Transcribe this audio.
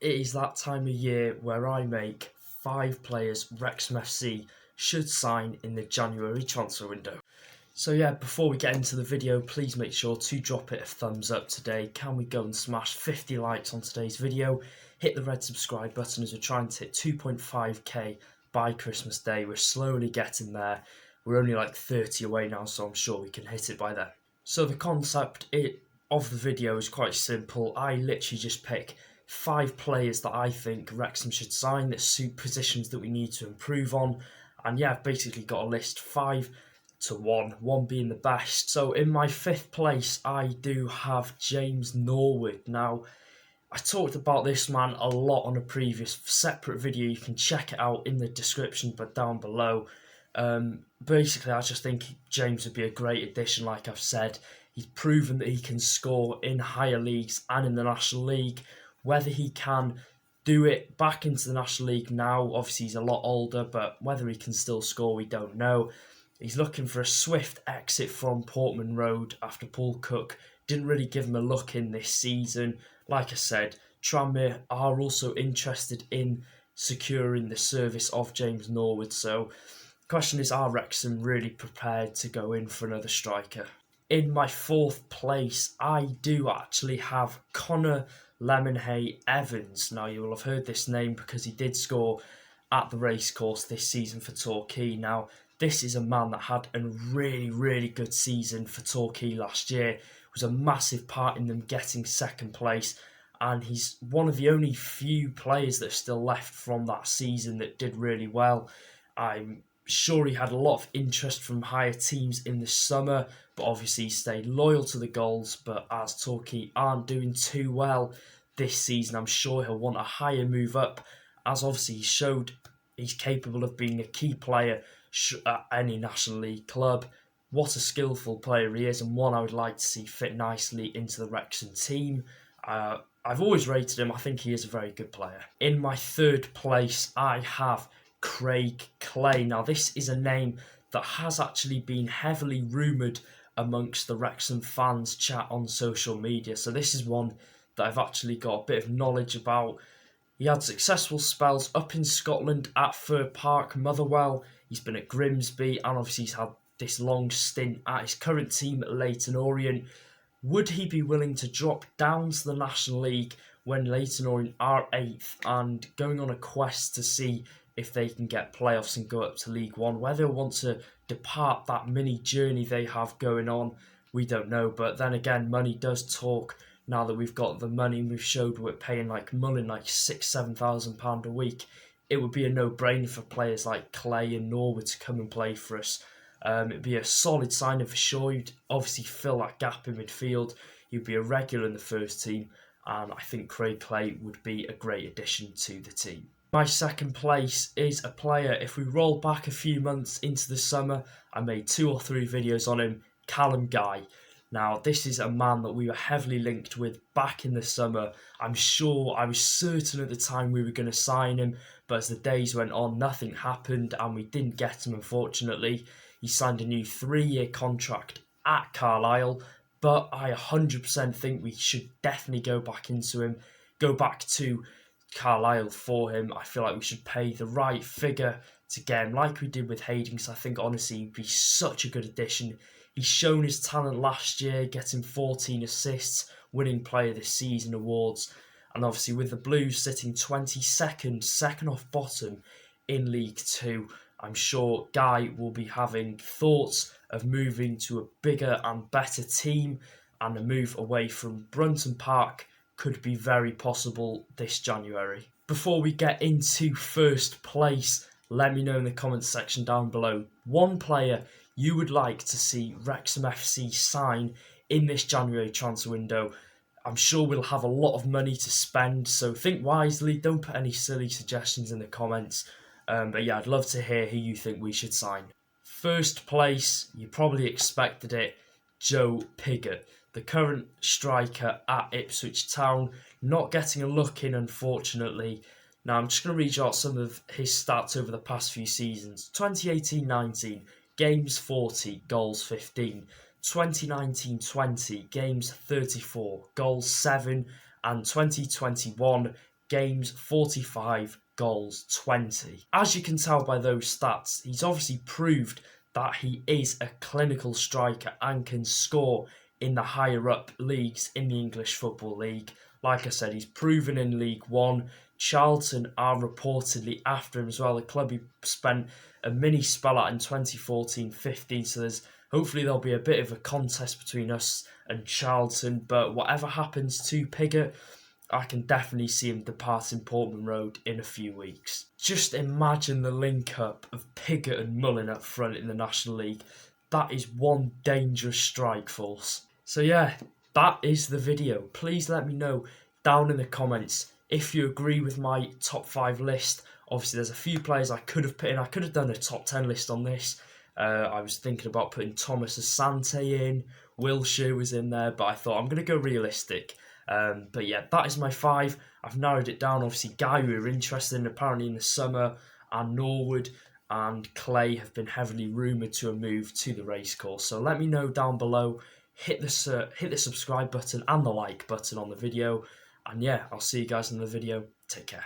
It is that time of year where I make 5 players Wrexham FC should sign in the January transfer window. So yeah, before we get into the video, please make sure to drop it a thumbs up today. Can we go and smash 50 likes on today's video? Hit the red subscribe button as we're trying to hit 2.5k by Christmas Day. We're slowly getting there. We're only like 30 away now, so I'm sure we can hit it by then. So the concept of the video is quite simple. I literally just pick 5 players that I think Wrexham should sign that suit positions that we need to improve on. And yeah, I've basically got a list 5 to 1 being the best. So in my 5th place, I do have James Norwood. Now, I talked about this man a lot on a previous separate video. You can check it out in the description but down below. Basically, I just think James would be a great addition, like I've said. He's proven that he can score in higher leagues and in the National League. Whether he can do it back into the National League now, obviously he's a lot older, but whether he can still score, we don't know. He's looking for a swift exit from Portman Road after Paul Cook didn't really give him a look in this season. Like I said, Tranmere are also interested in securing the service of James Norwood. So the question is, are Wrexham really prepared to go in for another striker? In my 4th place, I do actually have Connor LEMONHEIGH-EVANS. Now, you will have heard this name because he did score at the racecourse this season for Torquay. Now, this is a man that had a really, really good season for Torquay last year. It was a massive part in them getting 2nd place. And he's one of the only few players that are still left from that season that did really well. I'm sure he had a lot of interest from higher teams in the summer, but obviously he stayed loyal to the goals. But as Torquay aren't doing too well this season, I'm sure he'll want a higher move up, as obviously he showed he's capable of being a key player at any National League club. What a skillful player he is, and one I would like to see fit nicely into the Wrexham team. I've always rated him. I think he is a very good player. In my 3rd place, I have Craig Clay. Now, this is a name that has actually been heavily rumoured amongst the Wrexham fans chat on social media. So this is one that I've actually got a bit of knowledge about. He had successful spells up in Scotland at Fir Park, Motherwell. He's been at Grimsby, and obviously he's had this long stint at his current team at Leyton Orient. Would he be willing to drop down to the National League when Leyton Orient are 8th and going on a quest to see if they can get playoffs and go up to League One? Whether he'll want to depart that mini journey they have going on, we don't know. But then again, money does talk. Now that we've got the money, we've showed we're paying like Mullin like £6,000-7,000 a week. It would be a no-brainer for players like Clay and Norwood to come and play for us. It'd be a solid signing for sure. You'd obviously fill that gap in midfield. You'd be a regular in the first team, and I think Craig Clay would be a great addition to the team. My 2nd place is a player, if we roll back a few months into the summer, I made 2 or 3 videos on him, CALLUM. Now, this is a man that we were heavily linked with back in the summer. I was certain at the time we were going to sign him, but as the days went on, nothing happened and we didn't get him, unfortunately. He signed a new 3-year contract at Carlisle, but I 100% think we should definitely go back to Carlisle for him. I feel like we should pay the right figure to get him, like we did with Hayden, because I think honestly he'd be such a good addition. He's shown his talent last year, getting 14 assists, winning Player of the Season awards, and obviously with the Blues sitting 22nd, second off bottom in League 2, I'm sure Guy will be having thoughts of moving to a bigger and better team, and a move away from Brunton Park could be very possible this January. Before we get into 1st place, let me know in the comments section down below one player you would like to see Wrexham FC sign in this January transfer window. I'm sure we'll have a lot of money to spend, so think wisely. Don't put any silly suggestions in the comments. But yeah, I'd love to hear who you think we should sign. 1st place, you probably expected it, Joe PIGOTT, the current striker at Ipswich Town, not getting a look in, unfortunately. Now, I'm just going to read you out some of his stats over the past few seasons. 2018-19, games 40, goals 15. 2019-20, games 34, goals 7. And 2021, games 45, goals 20. As you can tell by those stats, he's obviously proved that he is a clinical striker and can score in the higher up leagues in the English Football League. Like I said, he's proven in League One. Charlton are reportedly after him as well. The club he spent a mini spell at in 2014-15, so hopefully there'll be a bit of a contest between us and Charlton, but whatever happens to PIGOTT, I can definitely see him departing Portman Road in a few weeks. Just imagine the link-up of PIGOTT and Mullin up front in the National League. That is one dangerous strike force. So yeah, that is the video. Please let me know down in the comments if you agree with my top 5 list. Obviously, there's a few players I could have put in. I could have done a top 10 list on this. I was thinking about putting Thomas Asante in. Wilshere was in there, but I thought I'm going to go realistic. But yeah, that is my 5. I've narrowed it down. Obviously, Guy we were interested in apparently in the summer, and Norwood and Clay have been heavily rumoured to have moved to the racecourse. So let me know down below. Hit the subscribe button and the like button on the video. And yeah, I'll see you guys in the video. Take care.